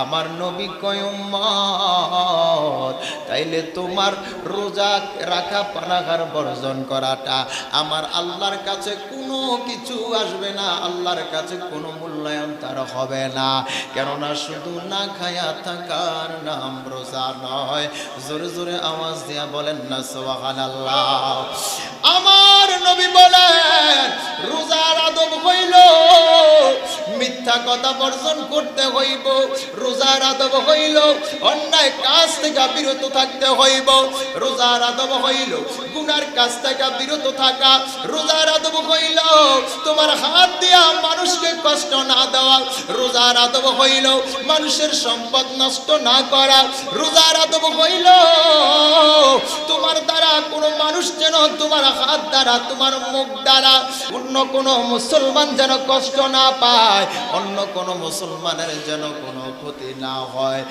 আমার নবী কয় উম্মত তাইলে তোমার রোজা রাখা পানাহার বর্জন করাটা আমার আল্লাহর কাছে কোনো কিছু আসবে না, আল্লাহর কাছে কোনো মূল্যায়ন তার হবে না। কেননা শুধু না খায়া থাকার নাম রোজা নয়। জোরে জোরে আওয়াজ দিয়া বলেন না সুবহানাল্লাহ। আমার নবী বলেন রোজার আদব হইল মিথ্যা কথা বর্জন করতে হইব, রোজার আদব হইল অন্যায় কাজ থেকে বিরত থাকতে হইব, রোজার আদব হইল গুনার কাজ থেকে বিরত থাকা, রোজার আদব হইল তোমার হাত দিয়া মানুষকে কষ্ট না দেওয়া, রোজার আদব হইল মানুষের সম্পদ নষ্ট না করা, রোজার আদব হইল তোমার দ্বারা কোনো মানুষ যেন তোমার হাত দ্বারা তোমার মুখ দ্বারা অন্য কোনো মুসলমান যেন কষ্ট না পায়, অন্য কোনো মুসলমানের যেন কোনো ক্ষতি না হয়।